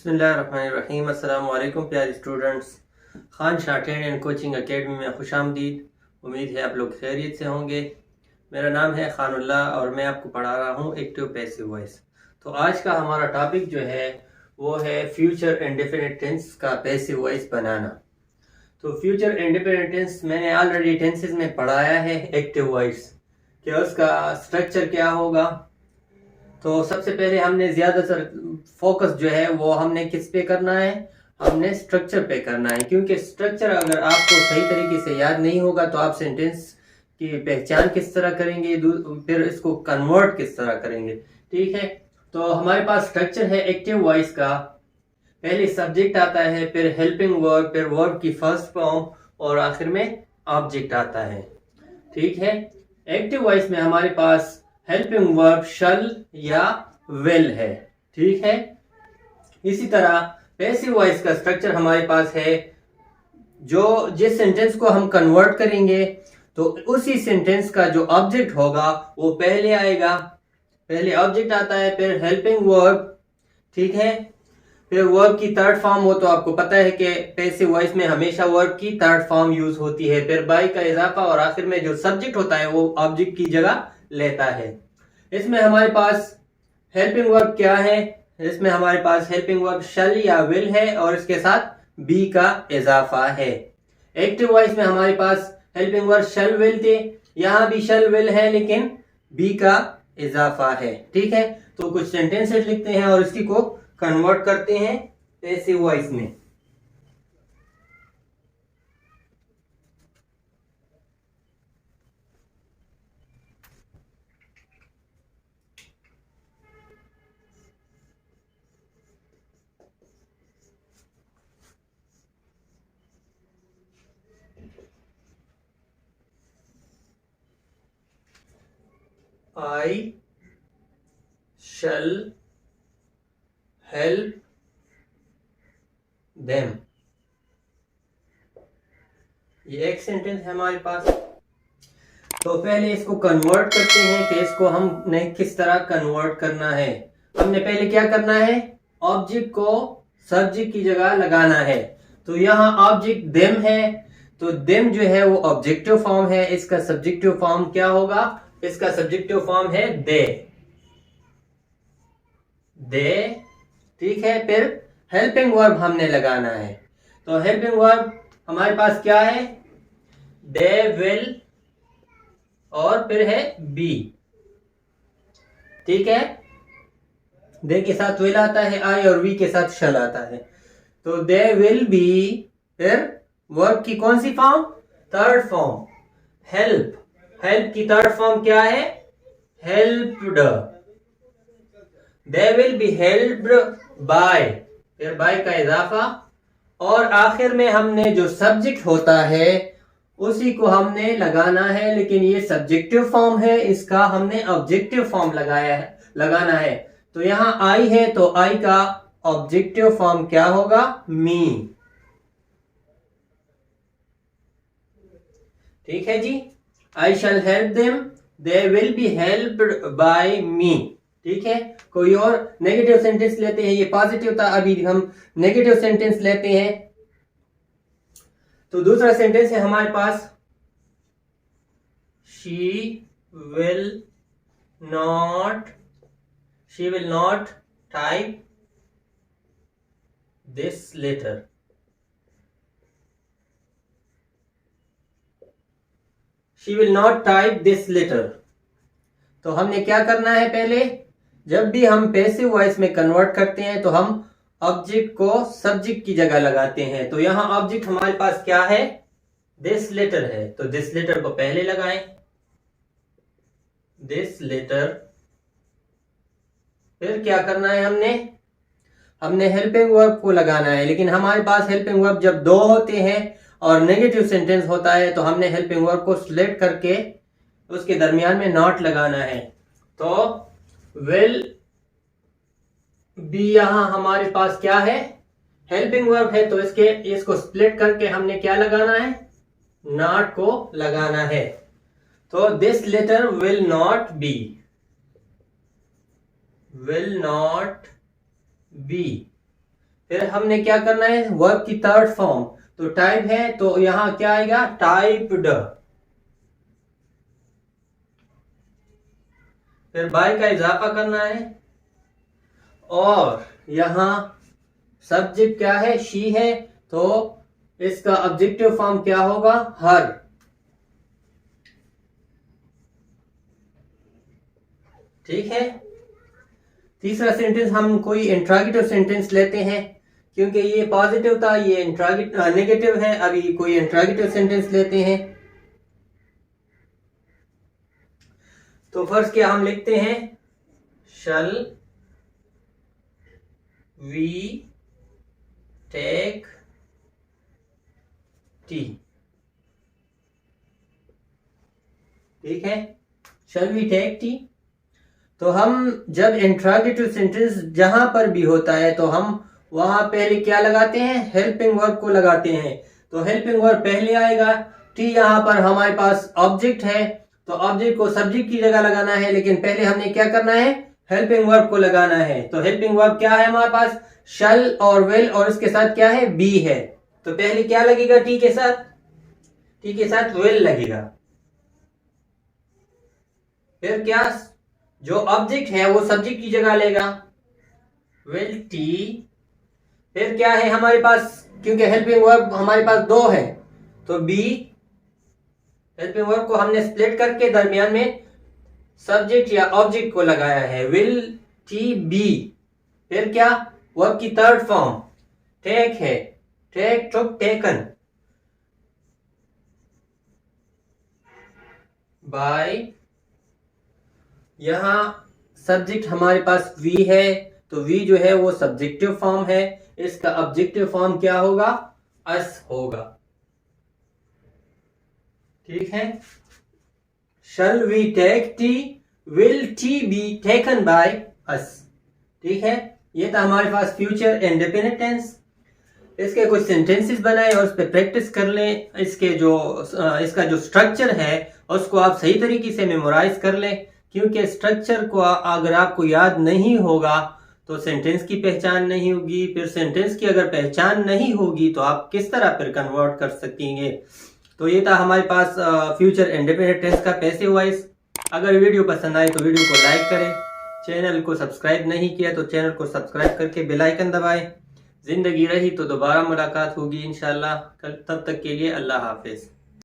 बिस्मिल्लाहिर्रहमानिर्रहीम। अस्सलाम वालेकुम प्यारे students. Khan Shah training and coaching academy में खुशामदीद। उम्मीद है आप लोग खैरियत से होंगे। मेरा नाम है खानुल्लाह और मैं आपको पढ़ा रहा हूँ एक्टिव पैसिव वॉइस। तो आज का हमारा टॉपिक जो है वो है फ्यूचर इंडेफिनिट टेंस का पैसिव वॉइस बनाना। तो फ्यूचर इंडेफिनिट टेंस मैंने ऑलरेडी टेंसेस में पढ़ाया है एक्टिव वॉइस कि उसका स्ट्रक्चर क्या होगा। तो सबसे पहले हमने ज़्यादातर फोकस जो है वो हमने किस पे करना है, हमने स्ट्रक्चर पे करना है, क्योंकि स्ट्रक्चर अगर आपको सही तरीके से याद नहीं होगा तो आप सेंटेंस की पहचान किस तरह करेंगे, फिर इसको कन्वर्ट किस तरह करेंगे। ठीक है, तो हमारे पास स्ट्रक्चर है एक्टिव वॉइस का। पहले सब्जेक्ट आता है, फिर हेल्पिंग वर्ब, फिर वर्ब की फर्स्ट फॉर्म और आखिर में ऑब्जेक्ट आता है। ठीक है, एक्टिव वॉइस में हमारे पास हेल्पिंग वर्ब शल या विल है। ठीक है, इसी तरह पैसिव वॉइस का स्ट्रक्चर हमारे पास है। जो जिस सेंटेंस को हम कन्वर्ट करेंगे तो उसी सेंटेंस का जो ऑब्जेक्ट होगा वो पहले आएगा। पहले ऑब्जेक्ट आता है, फिर हेल्पिंग वर्ब। ठीक है, फिर वर्ब की थर्ड फॉर्म, वो तो आपको पता है कि पैसिव वॉइस में हमेशा वर्ब की थर्ड फॉर्म यूज होती है। फिर बाई का इजाफा और आखिर में जो सब्जेक्ट होता है वो ऑब्जेक्ट की जगह लेता है। इसमें हमारे पास हेल्पिंग वर्ब क्या है, इसमें हमारे पास हेल्पिंग वर्ब शल या विल है और इसके साथ बी का इजाफा है। एक्टिव वॉइस में हमारे पास हेल्पिंग वर्ब शल विल थे, यहां भी शल विल है लेकिन बी का इजाफा है। ठीक है, तो कुछ सेंटेंसेस लिखते हैं और इसी को कन्वर्ट करते हैं पैसिव वॉइस में। I shall help them। ये एक सेंटेंस है हमारे पास। तो पहले इसको कन्वर्ट करते हैं कि इसको हमने किस तरह कन्वर्ट करना है। हमने पहले क्या करना है, ऑब्जेक्ट को सब्जेक्ट की जगह लगाना है। तो यहाँ ऑब्जेक्ट देम है, तो देम जो है वो ऑब्जेक्टिव फॉर्म है। इसका सब्जेक्टिव फॉर्म क्या होगा, इसका सब्जेक्टिव फॉर्म है दे। दे, ठीक है। फिर हेल्पिंग वर्ब हमने लगाना है, तो हेल्पिंग वर्ब हमारे पास क्या है, दे विल और फिर है बी। ठीक है, दे के साथ विल आता है आई और वी के साथ शल आता है। तो दे विल बी, फिर वर्ब की कौन सी form, third form help. Help की थर्ड फॉर्म क्या है, helped. They will be helped by, फिर बाय का इजाफा और आखिर में हमने जो सब्जेक्ट होता है उसी को हमने लगाना है, लेकिन ये सब्जेक्टिव फॉर्म है, इसका हमने ऑब्जेक्टिव फॉर्म लगाना है। तो यहां आई है तो आई का ऑब्जेक्टिव फॉर्म क्या होगा, मी। ठीक है जी, I shall help them, they will be helped by me. ठीक है, कोई और नेगेटिव सेंटेंस लेते हैं, ये पॉजिटिव था, अभी हम नेगेटिव सेंटेंस लेते हैं। तो दूसरा सेंटेंस है हमारे पास, she will not type this letter. She will not type this letter. तो हमने क्या करना है, पहले जब भी हम पैसिव वॉइस में कन्वर्ट करते हैं तो हम ऑब्जेक्ट को सब्जेक्ट की जगह लगाते हैं। तो यहां ऑब्जेक्ट हमारे पास क्या है, दिस लेटर है, तो दिस लेटर को पहले लगाएं, दिस लेटर। फिर क्या करना है, हमने हेल्पिंग वर्ब को लगाना है, लेकिन हमारे पास हेल्पिंग वर्ब जब दो होते हैं और नेगेटिव सेंटेंस होता है तो हमने हेल्पिंग वर्ब को सिलेक्ट करके उसके दरमियान में नॉट लगाना है। तो विल बी यहां हमारे पास क्या है, हेल्पिंग वर्ब है, तो इसको स्प्लिट करके हमने क्या लगाना है, नॉट को लगाना है। तो this letter will not be. फिर हमने क्या करना है, वर्ब की थर्ड फॉर्म, तो टाइप है तो यहां क्या आएगा, टाइप्ड। फिर बाय का इजाफा करना है, और यहां सब्जेक्ट क्या है, शी है, तो इसका ऑब्जेक्टिव फॉर्म क्या होगा, हर। ठीक है। तीसरा सेंटेंस हम कोई इंट्रागेटिव सेंटेंस लेते हैं, क्योंकि ये पॉजिटिव था, ये नेगेटिव है। अभी कोई इंट्रागेटिव सेंटेंस लेते हैं। तो फर्स्ट क्या हम लिखते हैं, शल वी टेक टी। ठीक है, शल वी टेक टी। तो हम जब इंट्रागेटिव सेंटेंस जहां पर भी होता है तो हम वहां पहले क्या लगाते हैं, हेल्पिंग वर्ब को लगाते हैं। तो हेल्पिंग वर्ब पहले आएगा। टी यहां पर हमारे पास ऑब्जेक्ट है, तो ऑब्जेक्ट को सब्जेक्ट की जगह लगाना है, लेकिन पहले हमने क्या करना है, हेल्पिंग वर्ब को लगाना है। तो हेल्पिंग वर्ब क्या है हमारे पास, शल और विल, और इसके साथ क्या है, बी है। तो पहले क्या लगेगा, टी के साथ, टी के साथ विल लगेगा। फिर क्या, जो ऑब्जेक्ट है वो सब्जेक्ट की जगह लेगा, विल टी। फिर क्या है हमारे पास, क्योंकि हेल्पिंग वर्ब हमारे पास दो है, तो बी। हेल्पिंग वर्ब को हमने स्प्लिट करके दरमियान में सब्जेक्ट या ऑब्जेक्ट को लगाया है, विल टी बी। फिर क्या, वर्ब की थर्ड फॉर्म टेक है, टेक टुक टेकन, बाय। यहां सब्जेक्ट हमारे पास वी है, तो वी जो है वो सब्जेक्टिव फॉर्म है, इसका ऑब्जेक्टिव फॉर्म क्या होगा, अस होगा। ठीक है, shall we take T, will T be taken by us. ठीक है, ये था हमारे पास फ्यूचर इंडेफिनिट टेंस। इसके कुछ सेंटेंसेस बनाए और उस पर प्रैक्टिस कर लें। इसका जो स्ट्रक्चर है उसको आप सही तरीके से मेमोराइज कर लें, क्योंकि स्ट्रक्चर को अगर आपको याद नहीं होगा तो सेंटेंस की पहचान नहीं होगी। फिर सेंटेंस की अगर पहचान नहीं होगी तो आप किस तरह फिर कन्वर्ट कर सकेंगे। तो ये था हमारे पास फ्यूचर इंडेफिनिट टेंस का पैसिव वॉइस। अगर वीडियो पसंद आए तो वीडियो को लाइक करें, चैनल को सब्सक्राइब नहीं किया तो चैनल को सब्सक्राइब करके बेल आइकन दबाएं। जिंदगी रही तो दोबारा मुलाकात होगी इंशाल्लाह। तब तक के लिए अल्लाह हाफिज।